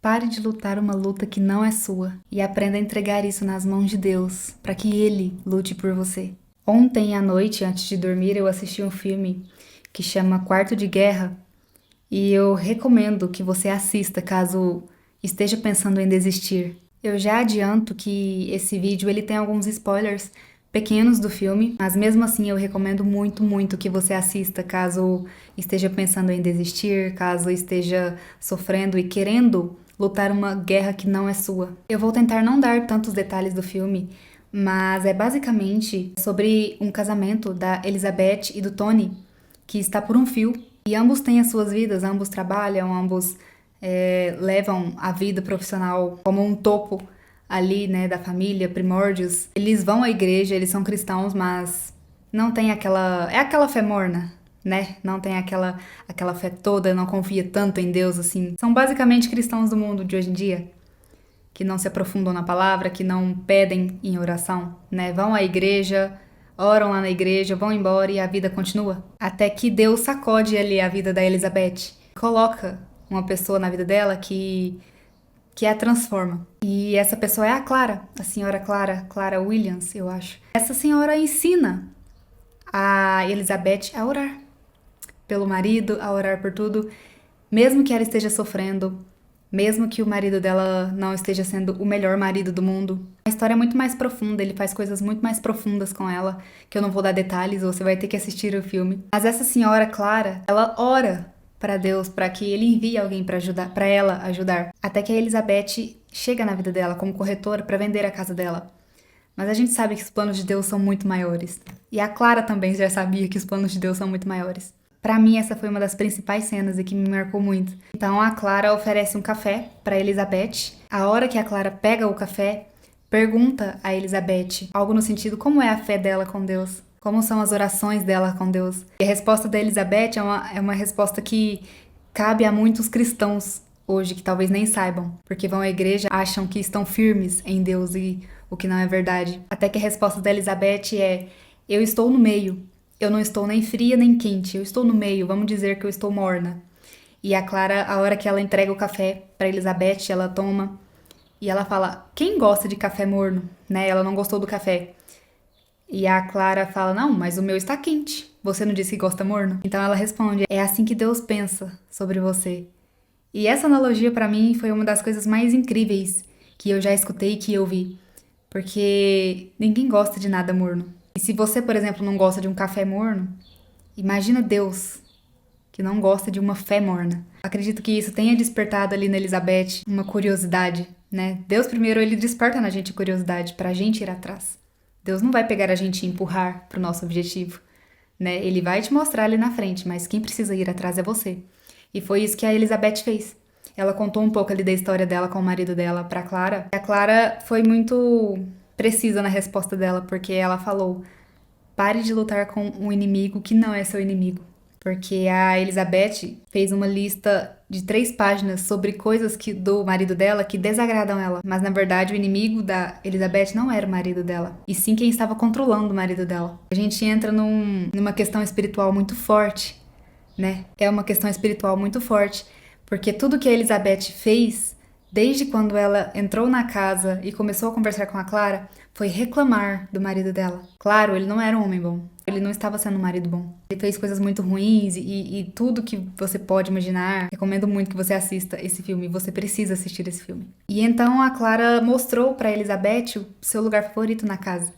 Pare de lutar uma luta que não é sua e aprenda a entregar isso nas mãos de Deus, para que Ele lute por você. Ontem à noite, antes de dormir, eu assisti um filme que chama Quarto de Guerra e eu recomendo que você assista caso esteja pensando em desistir. Eu já adianto que esse vídeo ele tem alguns spoilers pequenos do filme, mas mesmo assim eu recomendo muito, muito que você assista caso esteja pensando em desistir, caso esteja sofrendo e querendo lutar uma guerra que não é sua. Eu vou tentar não dar tantos detalhes do filme, mas é basicamente sobre um casamento da Elizabeth e do Tony que está por um fio e ambos têm as suas vidas, ambos trabalham, ambos levam a vida profissional como um topo ali, né, da família, primórdios. Eles vão à igreja, eles são cristãos, mas não tem aquela... É aquela fé morna, né? Não tem aquela fé toda, não confia tanto em Deus, assim. São basicamente cristãos do mundo de hoje em dia, que não se aprofundam na palavra, que não pedem em oração, né? Vão à igreja, oram lá na igreja, vão embora e a vida continua. Até que Deus sacode ali a vida da Elizabeth, coloca uma pessoa na vida dela que a transforma. E essa pessoa é a Clara, a senhora Clara, Clara Williams, eu acho. Essa senhora ensina a Elizabeth a orar pelo marido, a orar por tudo, mesmo que ela esteja sofrendo, mesmo que o marido dela não esteja sendo o melhor marido do mundo. A história é muito mais profunda, ele faz coisas muito mais profundas com ela, que eu não vou dar detalhes, você vai ter que assistir o filme. Mas essa senhora Clara, ela ora para Deus, para que ele envie alguém para ajudar, para ela ajudar. Até que a Elizabeth chega na vida dela como corretora para vender a casa dela. Mas a gente sabe que os planos de Deus são muito maiores. E a Clara também já sabia que os planos de Deus são muito maiores. Pra mim, essa foi uma das principais cenas e que me marcou muito. Então, a Clara oferece um café pra Elizabeth. A hora que a Clara pega o café, pergunta a Elizabeth algo no sentido: como é a fé dela com Deus? Como são as orações dela com Deus? E a resposta da Elizabeth é uma resposta que cabe a muitos cristãos hoje, que talvez nem saibam, porque vão à igreja, acham que estão firmes em Deus e o que não é verdade. Até que a resposta da Elizabeth é: eu estou no meio. Eu não estou nem fria nem quente, eu estou no meio, vamos dizer que eu estou morna. E a Clara, a hora que ela entrega o café para Elizabeth, ela toma e ela fala: quem gosta de café morno? Né? Ela não gostou do café. E a Clara fala: não, mas o meu está quente. Você não disse que gosta morno? Então ela responde: é assim que Deus pensa sobre você. E essa analogia para mim foi uma das coisas mais incríveis que eu já escutei e que eu vi. Porque ninguém gosta de nada morno. E se você, por exemplo, não gosta de um café morno, imagina Deus, que não gosta de uma fé morna. Acredito que isso tenha despertado ali na Elizabeth uma curiosidade, né? Deus primeiro, ele desperta na gente curiosidade pra gente ir atrás. Deus não vai pegar a gente e empurrar pro nosso objetivo, né? Ele vai te mostrar ali na frente, mas quem precisa ir atrás é você. E foi isso que a Elizabeth fez. Ela contou um pouco ali da história dela com o marido dela pra Clara. A Clara foi muito precisa na resposta dela, porque ela falou: pare de lutar com um inimigo que não é seu inimigo. Porque a Elizabeth fez uma lista de 3 páginas sobre coisas do marido dela que desagradam ela. Mas na verdade o inimigo da Elizabeth não era o marido dela, e sim quem estava controlando o marido dela. A gente entra numa questão espiritual muito forte, né? É uma questão espiritual muito forte, porque tudo que a Elizabeth fez, desde quando ela entrou na casa e começou a conversar com a Clara, foi reclamar do marido dela. Claro, ele não era um homem bom. Ele não estava sendo um marido bom. Ele fez coisas muito ruins e tudo que você pode imaginar. Recomendo muito que você assista esse filme. Você precisa assistir esse filme. E então a Clara mostrou para Elizabeth o seu lugar favorito na casa,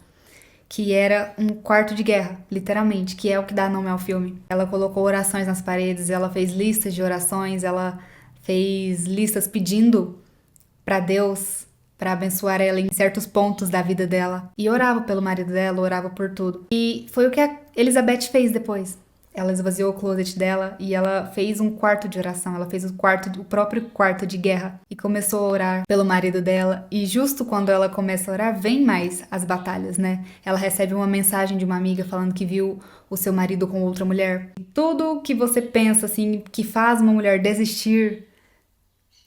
que era um quarto de guerra, literalmente, que é o que dá nome ao filme. Ela colocou orações nas paredes, ela fez listas de orações, ela fez listas pedindo para Deus para abençoar ela em certos pontos da vida dela. E orava pelo marido dela, orava por tudo. E foi o que a Elizabeth fez depois. Ela esvaziou o closet dela e ela fez um quarto de oração. Ela fez o próprio quarto de guerra e começou a orar pelo marido dela. E justo quando ela começa a orar, vem mais as batalhas, né? Ela recebe uma mensagem de uma amiga falando que viu o seu marido com outra mulher. Tudo que você pensa, assim, que faz uma mulher desistir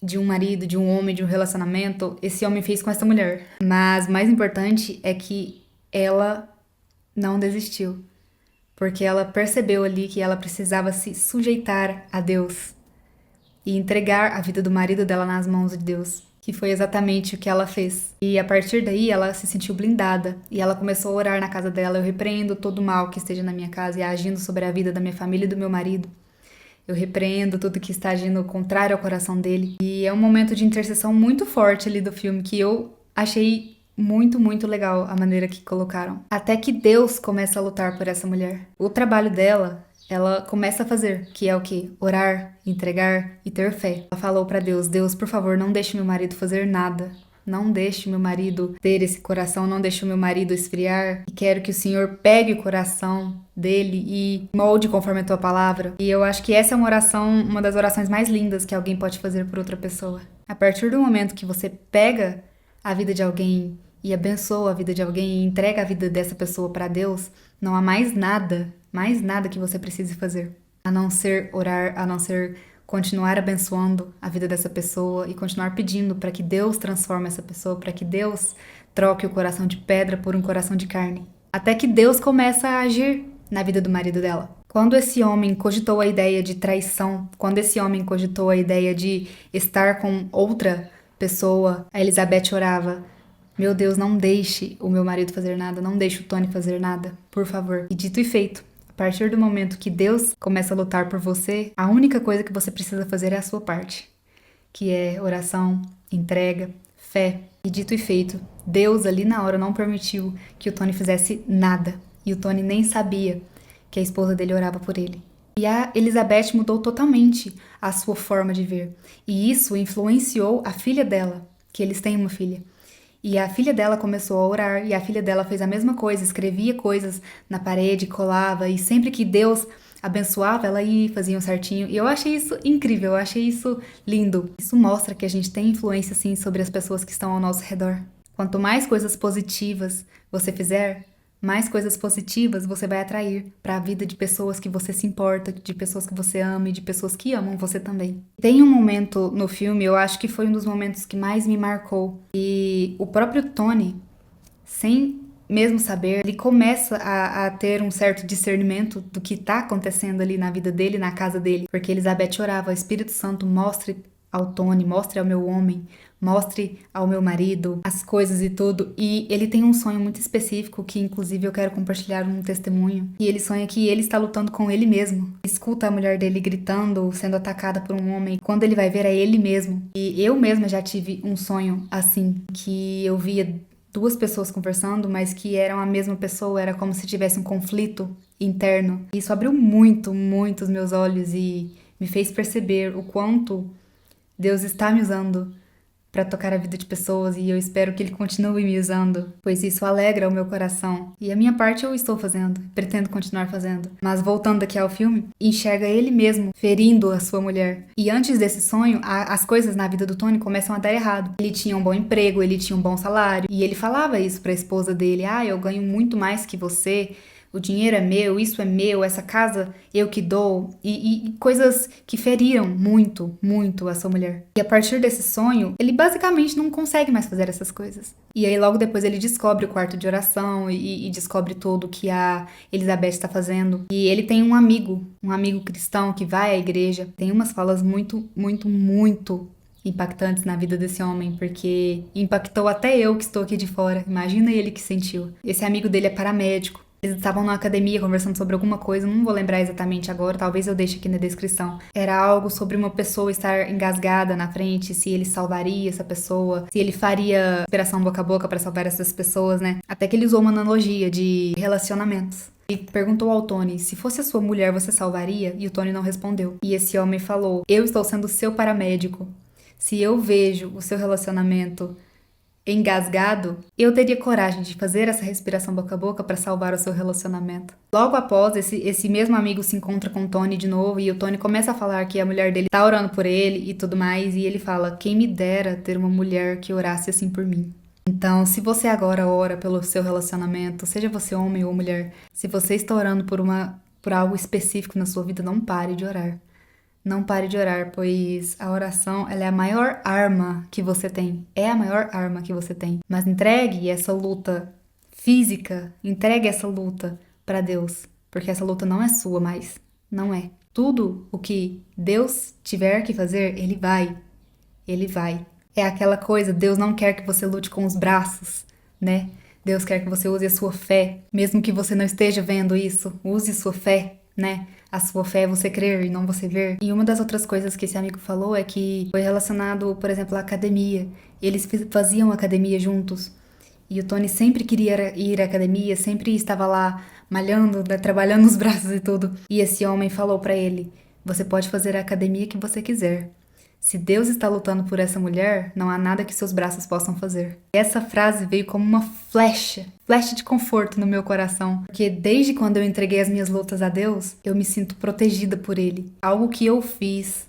de um marido, de um homem, de um relacionamento, esse homem fez com essa mulher. Mas o mais importante é que ela não desistiu. Porque ela percebeu ali que ela precisava se sujeitar a Deus. e entregar a vida do marido dela nas mãos de Deus, que foi exatamente o que ela fez. E a partir daí ela se sentiu blindada e ela começou a orar na casa dela. Eu repreendo todo o mal que esteja na minha casa e agindo sobre a vida da minha família e do meu marido. Eu repreendo tudo que está agindo contrário ao coração dele. E é um momento de intercessão muito forte ali do filme que eu achei muito, muito legal a maneira que colocaram. Até que Deus começa a lutar por essa mulher. O trabalho dela, ela começa a fazer, que é o quê? Orar, entregar e ter fé. Ela falou pra Deus: Deus, por favor, não deixe meu marido fazer nada. Não deixe meu marido ter esse coração, não deixe o meu marido esfriar. E quero que o Senhor pegue o coração dele e molde conforme a tua palavra. E eu acho que essa é uma das orações mais lindas que alguém pode fazer por outra pessoa. A partir do momento que você pega a vida de alguém e abençoa a vida de alguém e entrega a vida dessa pessoa para Deus, não há mais nada que você precise fazer, a não ser orar, a não ser continuar abençoando a vida dessa pessoa e continuar pedindo para que Deus transforme essa pessoa, para que Deus troque o coração de pedra por um coração de carne. Até que Deus começa a agir na vida do marido dela. Quando esse homem cogitou a ideia de traição, quando esse homem cogitou a ideia de estar com outra pessoa, a Elizabeth orava: meu Deus, não deixe o meu marido fazer nada, não deixe o Tony fazer nada, por favor. E dito e feito. A partir do momento que Deus começa a lutar por você, a única coisa que você precisa fazer é a sua parte, que é oração, entrega, fé. E dito e feito, Deus ali na hora não permitiu que o Tony fizesse nada. E o Tony nem sabia que a esposa dele orava por ele. E a Elizabeth mudou totalmente a sua forma de ver. E isso influenciou a filha dela, que eles têm uma filha. E a filha dela começou a orar, e a filha dela fez a mesma coisa, escrevia coisas na parede, colava, e sempre que Deus abençoava, ela ia e fazia um certinho. E eu achei isso incrível, eu achei isso lindo. Isso mostra que a gente tem influência, sim, sobre as pessoas que estão ao nosso redor. Quanto mais coisas positivas você fizer, mais coisas positivas você vai atrair para a vida de pessoas que você se importa, de pessoas que você ama e de pessoas que amam você também. Tem um momento no filme, eu acho que foi um dos momentos que mais me marcou, e o próprio Tony, sem mesmo saber, ele começa a ter um certo discernimento do que está acontecendo ali na vida dele, na casa dele, porque Elizabeth orava: Espírito Santo, mostre ao Tony, mostre ao meu homem, mostre ao meu marido as coisas e tudo. E ele tem um sonho muito específico que inclusive eu quero compartilhar um testemunho. E ele sonha que ele está lutando com ele mesmo. Escuta a mulher dele gritando, sendo atacada por um homem. Quando ele vai ver, é ele mesmo. E eu mesma já tive um sonho assim, que eu via duas pessoas conversando, mas que eram a mesma pessoa, era como se tivesse um conflito interno. Isso abriu muito, muito os meus olhos e me fez perceber o quanto Deus está me usando para tocar a vida de pessoas, e eu espero que Ele continue me usando, pois isso alegra o meu coração. E a minha parte eu estou fazendo, pretendo continuar fazendo. Mas voltando aqui ao filme, enxerga ele mesmo ferindo a sua mulher. E antes desse sonho, as coisas na vida do Tony começam a dar errado. Ele tinha um bom emprego, ele tinha um bom salário, e ele falava isso para a esposa dele: ah, eu ganho muito mais que você, o dinheiro é meu, isso é meu, essa casa eu que dou, e coisas que feriram muito, muito a sua mulher. E a partir desse sonho, ele basicamente não consegue mais fazer essas coisas. E aí logo depois ele descobre o quarto de oração e descobre tudo que a Elizabeth está fazendo. E ele tem um amigo cristão que vai à igreja. Tem umas falas muito, muito, muito impactantes na vida desse homem, porque impactou até eu que estou aqui de fora. Imagina ele que sentiu. Esse amigo dele é paramédico. Eles estavam na academia conversando sobre alguma coisa, não vou lembrar exatamente agora, talvez eu deixe aqui na descrição. Era algo sobre uma pessoa estar engasgada na frente, se ele salvaria essa pessoa, se ele faria respiração boca a boca para salvar essas pessoas, né? Até que ele usou uma analogia de relacionamentos. Ele perguntou ao Tony: se fosse a sua mulher, você salvaria? E o Tony não respondeu. E esse homem falou: eu estou sendo seu paramédico. Se eu vejo o seu relacionamento engasgado, eu teria coragem de fazer essa respiração boca a boca para salvar o seu relacionamento. Logo após, esse mesmo amigo se encontra com o Tony de novo, e o Tony começa a falar que a mulher dele tá orando por ele e tudo mais, e ele fala: quem me dera ter uma mulher que orasse assim por mim. Então, se você agora ora pelo seu relacionamento, seja você homem ou mulher, se você está orando por algo específico na sua vida, não pare de orar. Não pare de orar, pois a oração, ela é a maior arma que você tem. É a maior arma que você tem. Mas entregue essa luta física, entregue essa luta para Deus, porque essa luta não é sua mais. Não é. Tudo o que Deus tiver que fazer, Ele vai. Ele vai. É aquela coisa, Deus não quer que você lute com os braços, né? Deus quer que você use a sua fé, mesmo que você não esteja vendo isso, use sua fé, né? A sua fé é você crer e não você ver. E uma das outras coisas que esse amigo falou é que foi relacionado, por exemplo, à academia. Eles faziam academia juntos. E o Tony sempre queria ir à academia, sempre estava lá malhando, né, trabalhando os braços e tudo. E esse homem falou pra ele: você pode fazer a academia que você quiser. Se Deus está lutando por essa mulher, não há nada que seus braços possam fazer. E essa frase veio como uma flecha de conforto no meu coração, porque desde quando eu entreguei as minhas lutas a Deus, eu me sinto protegida por Ele. Algo que eu fiz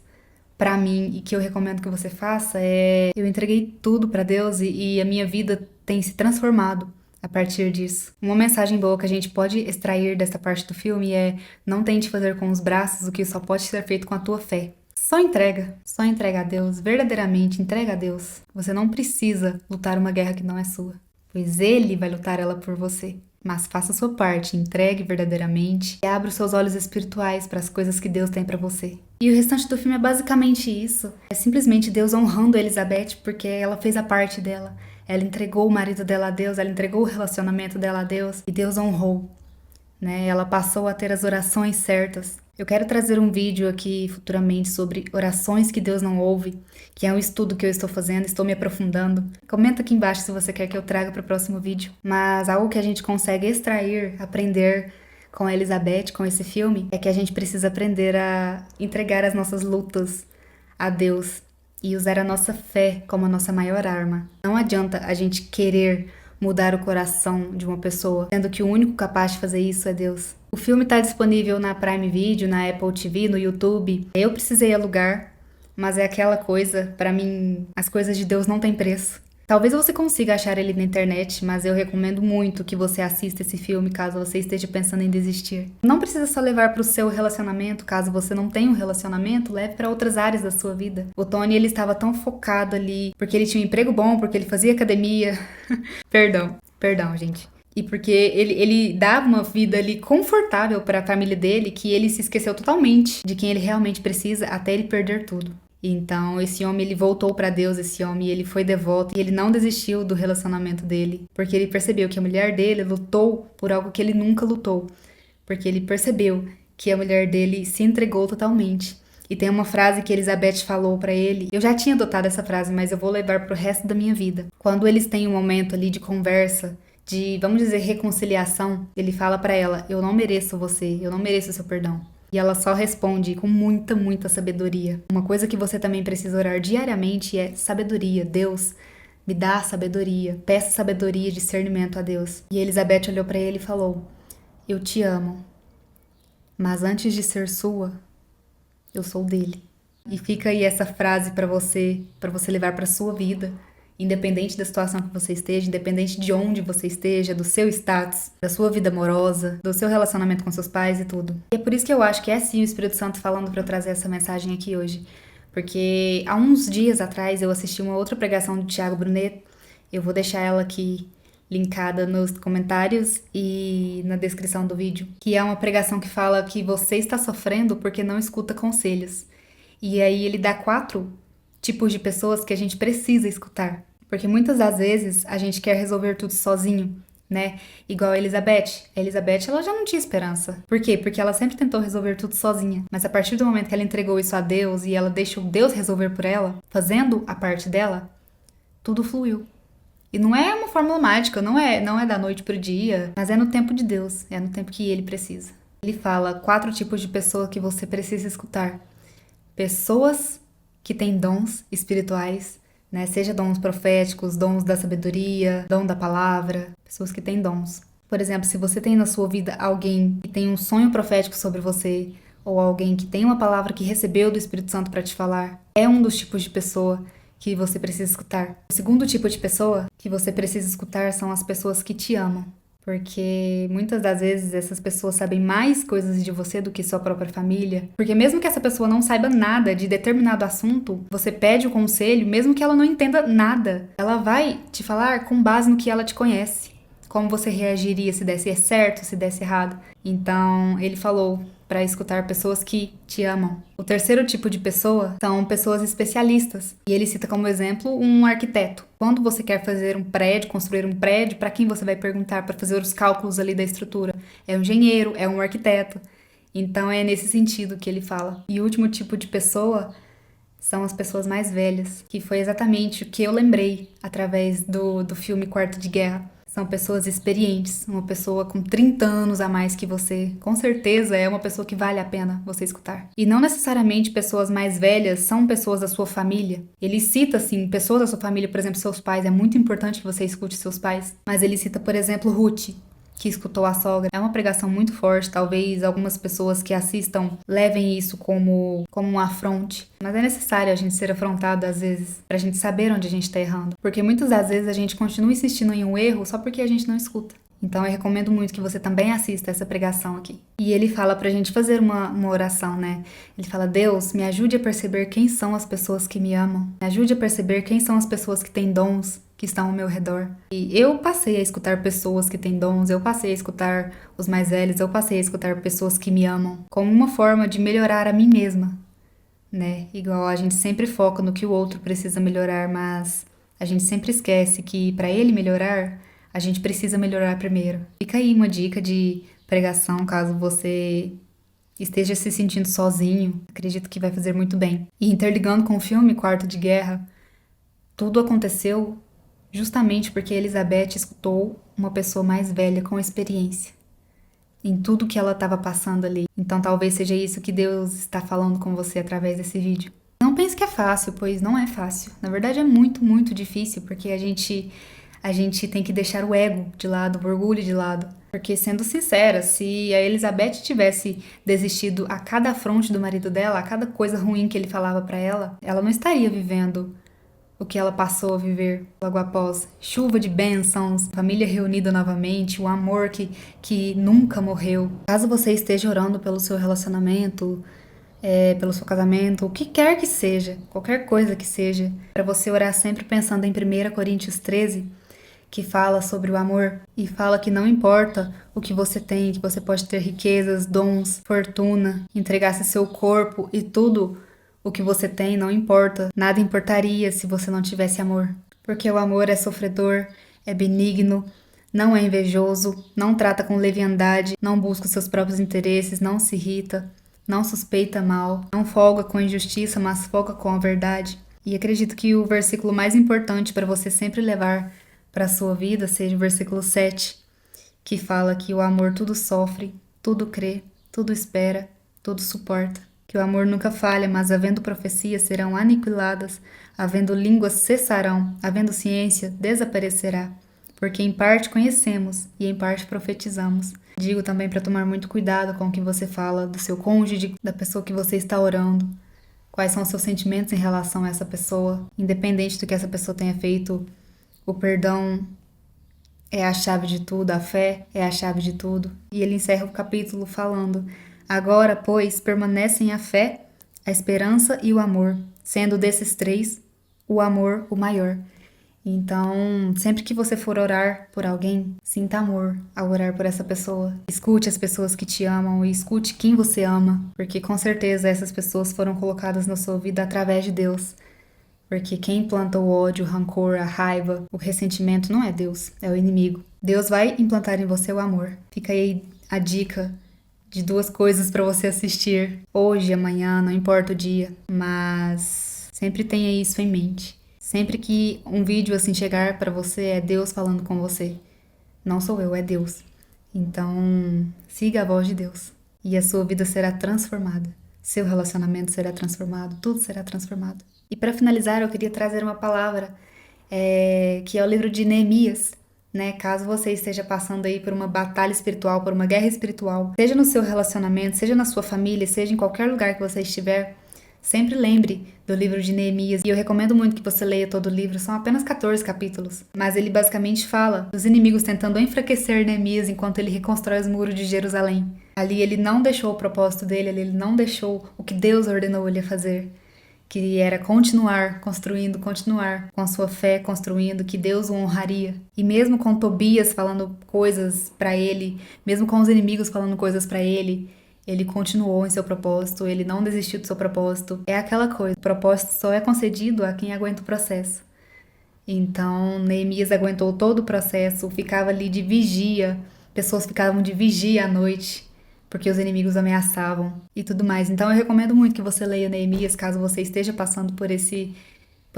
pra mim e que eu recomendo que você faça é: eu entreguei tudo pra Deus e a minha vida tem se transformado a partir disso. Uma mensagem boa que a gente pode extrair dessa parte do filme é: não tente fazer com os braços o que só pode ser feito com a tua fé. Só entrega a Deus, verdadeiramente entrega a Deus. Você não precisa lutar uma guerra que não é sua, pois Ele vai lutar ela por você. Mas faça a sua parte, entregue verdadeiramente e abra os seus olhos espirituais para as coisas que Deus tem para você. E o restante do filme é basicamente isso. É simplesmente Deus honrando a Elizabeth porque ela fez a parte dela. Ela entregou o marido dela a Deus, ela entregou o relacionamento dela a Deus e Deus honrou, né? Ela passou a ter as orações certas. Eu quero trazer um vídeo aqui futuramente sobre orações que Deus não ouve, que é um estudo que eu estou fazendo, estou me aprofundando. Comenta aqui embaixo se você quer que eu traga para o próximo vídeo. Mas algo que a gente consegue extrair, aprender com a Elizabeth, com esse filme, é que a gente precisa aprender a entregar as nossas lutas a Deus e usar a nossa fé como a nossa maior arma. Não adianta a gente querer mudar o coração de uma pessoa, sendo que o único capaz de fazer isso é Deus. O filme está disponível na Prime Video, na Apple TV, no YouTube. Eu precisei alugar, mas é aquela coisa, pra mim, as coisas de Deus não têm preço. Talvez você consiga achar ele na internet, mas eu recomendo muito que você assista esse filme caso você esteja pensando em desistir. Não precisa só levar para o seu relacionamento, caso você não tenha um relacionamento, leve para outras áreas da sua vida. O Tony, ele estava tão focado ali, porque ele tinha um emprego bom, porque ele fazia academia. Perdão, gente. E porque ele dava uma vida ali confortável para a família dele, que ele se esqueceu totalmente de quem ele realmente precisa até ele perder tudo. Então, esse homem, ele voltou pra Deus, esse homem, ele foi devoto e ele não desistiu do relacionamento dele, porque ele percebeu que a mulher dele lutou por algo que ele nunca lutou, porque ele percebeu que a mulher dele se entregou totalmente. E tem uma frase que Elizabeth falou pra ele, eu já tinha adotado essa frase, mas eu vou levar pro resto da minha vida. Quando eles têm um momento ali de conversa, de, vamos dizer, reconciliação, ele fala pra ela: eu não mereço você, eu não mereço o seu perdão. E ela só responde com muita sabedoria. Uma coisa que você também precisa orar diariamente é sabedoria. Deus, me dá sabedoria. Peça sabedoria e discernimento a Deus. E Elizabeth olhou para ele e falou: eu te amo, mas antes de ser sua, eu sou dele. E fica aí essa frase para você levar para sua vida. Independente da situação que você esteja, independente de onde você esteja, do seu status, da sua vida amorosa, do seu relacionamento com seus pais e tudo. E é por isso que eu acho que é sim o Espírito Santo falando para eu trazer essa mensagem aqui hoje. Porque há uns dias atrás eu assisti uma outra pregação do Thiago Brunet. Eu vou deixar ela aqui linkada nos comentários e na descrição do vídeo. Que é uma pregação que fala que você está sofrendo porque não escuta conselhos. E aí ele dá 4 tipos de pessoas que a gente precisa escutar. Porque muitas das vezes a gente quer resolver tudo sozinho, né? Igual a Elizabeth. A Elizabeth, ela já não tinha esperança. Por quê? Porque ela sempre tentou resolver tudo sozinha. Mas a partir do momento que ela entregou isso a Deus e ela deixou Deus resolver por ela, fazendo a parte dela, tudo fluiu. E não é uma fórmula mágica, não é da noite pro dia, mas é no tempo de Deus, é no tempo que Ele precisa. Ele fala 4 tipos de pessoas que você precisa escutar. Pessoas que têm dons espirituais, né? Seja dons proféticos, dons da sabedoria, dom da palavra, pessoas que têm dons. Por exemplo, se você tem na sua vida alguém que tem um sonho profético sobre você, ou alguém que tem uma palavra que recebeu do Espírito Santo para te falar, é um dos tipos de pessoa que você precisa escutar. O segundo tipo de pessoa que você precisa escutar são as pessoas que te amam. Porque muitas das vezes essas pessoas sabem mais coisas de você do que sua própria família. Porque mesmo que essa pessoa não saiba nada de determinado assunto, você pede o conselho, mesmo que ela não entenda nada. Ela vai te falar com base no que ela te conhece. Como você reagiria se desse certo, se desse errado. Então, ele falou para escutar pessoas que te amam. O terceiro tipo de pessoa são pessoas especialistas. E ele cita como exemplo um arquiteto. Quando você quer fazer um prédio, construir um prédio, para quem você vai perguntar para fazer os cálculos ali da estrutura? É um engenheiro, é um arquiteto. Então é nesse sentido que ele fala. E o último tipo de pessoa são as pessoas mais velhas, que foi exatamente o que eu lembrei através do filme Quarto de Guerra. São pessoas experientes, uma pessoa com 30 anos a mais que você, com certeza é uma pessoa que vale a pena você escutar. E não necessariamente pessoas mais velhas são pessoas da sua família. Ele cita, assim, pessoas da sua família, por exemplo, seus pais, é muito importante que você escute seus pais. Mas ele cita, por exemplo, Ruth, que escutou a sogra. É uma pregação muito forte, talvez algumas pessoas que assistam levem isso como um afronte. Mas é necessário a gente ser afrontado às vezes, pra gente saber onde a gente tá errando. Porque muitas das vezes a gente continua insistindo em um erro só porque a gente não escuta. Então eu recomendo muito que você também assista essa pregação aqui. E ele fala pra gente fazer uma oração, né? Ele fala: Deus, me ajude a perceber quem são as pessoas que me amam. Me ajude a perceber quem são as pessoas que têm dons, que estão ao meu redor. E eu passei a escutar pessoas que têm dons, eu passei a escutar os mais velhos, eu passei a escutar pessoas que me amam, como uma forma de melhorar a mim mesma, né? Igual a gente sempre foca no que o outro precisa melhorar, mas a gente sempre esquece que para ele melhorar, a gente precisa melhorar primeiro. Fica aí uma dica de pregação, caso você esteja se sentindo sozinho, acredito que vai fazer muito bem. E interligando com o filme Quarto de Guerra, tudo aconteceu justamente porque Elizabeth escutou uma pessoa mais velha com experiência em tudo que ela estava passando ali. Então talvez seja isso que Deus está falando com você através desse vídeo. Não pense que é fácil, pois não é fácil. Na verdade é muito, muito difícil, porque a gente tem que deixar o ego de lado, o orgulho de lado. Porque, sendo sincera, se a Elizabeth tivesse desistido a cada afronte do marido dela, a cada coisa ruim que ele falava pra ela, ela não estaria vivendo o que ela passou a viver logo após. Chuva de bênçãos, família reunida novamente, o amor que nunca morreu. Caso você esteja orando pelo seu relacionamento, pelo seu casamento, o que quer que seja, qualquer coisa que seja, para você orar sempre pensando em 1 Coríntios 13, que fala sobre o amor e fala que não importa o que você tem, que você pode ter riquezas, dons, fortuna, entregasse seu corpo e tudo o que você tem, não importa. Nada importaria se você não tivesse amor. Porque o amor é sofredor, é benigno, não é invejoso, não trata com leviandade, não busca os seus próprios interesses, não se irrita, não suspeita mal, não folga com a injustiça, mas folga com a verdade. E acredito que o versículo mais importante para você sempre levar para a sua vida seja o versículo 7, que fala que o amor tudo sofre, tudo crê, tudo espera, tudo suporta. Que o amor nunca falha, mas havendo profecias serão aniquiladas, havendo línguas cessarão, havendo ciência desaparecerá. Porque em parte conhecemos e em parte profetizamos. Digo também para tomar muito cuidado com o que você fala do seu cônjuge, da pessoa que você está orando. Quais são os seus sentimentos em relação a essa pessoa, independente do que essa pessoa tenha feito. O perdão é a chave de tudo, a fé é a chave de tudo. E ele encerra o capítulo falando: agora, pois, permanecem a fé, a esperança e o amor, sendo desses três, o amor o maior. Então, sempre que você for orar por alguém, sinta amor ao orar por essa pessoa. Escute as pessoas que te amam e escute quem você ama, porque com certeza essas pessoas foram colocadas na sua vida através de Deus. Porque quem planta o ódio, o rancor, a raiva, o ressentimento não é Deus, é o inimigo. Deus vai implantar em você o amor. Fica aí a dica de 2 coisas para você assistir hoje, amanhã, não importa o dia, mas sempre tenha isso em mente. Sempre que um vídeo assim chegar para você, é Deus falando com você. Não sou eu, é Deus. Então, siga a voz de Deus e a sua vida será transformada. Seu relacionamento será transformado, tudo será transformado. E para finalizar, eu queria trazer uma palavra que é o livro de Neemias, né? Caso você esteja passando aí por uma batalha espiritual, por uma guerra espiritual, seja no seu relacionamento, seja na sua família, seja em qualquer lugar que você estiver, sempre lembre do livro de Neemias. E eu recomendo muito que você leia todo o livro, são apenas 14 capítulos. Mas ele basicamente fala dos inimigos tentando enfraquecer Neemias enquanto ele reconstrói os muros de Jerusalém. Ali ele não deixou o propósito dele, ali ele não deixou o que Deus ordenou ele a fazer. Que era continuar construindo, continuar com a sua fé construindo, que Deus o honraria. E mesmo com Tobias falando coisas pra ele, mesmo com os inimigos falando coisas pra ele Ele continuou em seu propósito, ele não desistiu do seu propósito. É aquela coisa, o propósito só é concedido a quem aguenta o processo. Então, Neemias aguentou todo o processo, ficava ali de vigia, pessoas ficavam de vigia à noite, porque os inimigos ameaçavam e tudo mais. Então, eu recomendo muito que você leia Neemias, caso você esteja passando por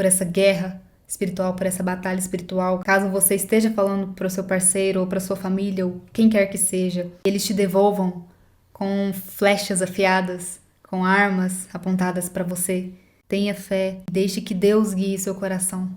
essa guerra espiritual, por essa batalha espiritual. Caso você esteja falando para o seu parceiro ou para sua família ou quem quer que seja, eles te devolvam com flechas afiadas, com armas apontadas para você. Tenha fé, deixe que Deus guie seu coração,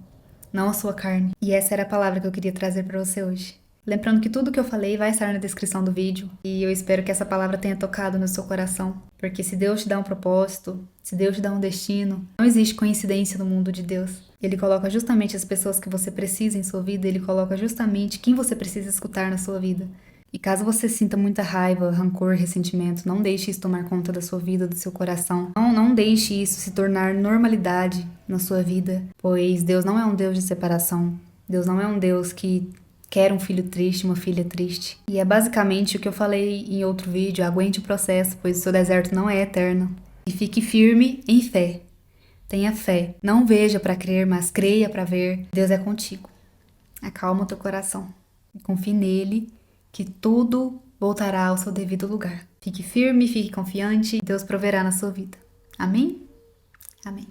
não a sua carne. E essa era a palavra que eu queria trazer para você hoje. Lembrando que tudo que eu falei vai estar na descrição do vídeo e eu espero que essa palavra tenha tocado no seu coração, porque se Deus te dá um propósito, se Deus te dá um destino, não existe coincidência no mundo de Deus. Ele coloca justamente as pessoas que você precisa em sua vida, ele coloca justamente quem você precisa escutar na sua vida. E caso você sinta muita raiva, rancor, ressentimento, não deixe isso tomar conta da sua vida, do seu coração. Não deixe isso se tornar normalidade na sua vida, pois Deus não é um Deus de separação. Deus não é um Deus que quer um filho triste, uma filha triste. E é basicamente o que eu falei em outro vídeo, aguente o processo, pois o seu deserto não é eterno. E fique firme em fé. Tenha fé. Não veja para crer, mas creia para ver. Deus é contigo. Acalma o teu coração. E confie nele, que tudo voltará ao seu devido lugar. Fique firme, fique confiante, Deus proverá na sua vida. Amém? Amém.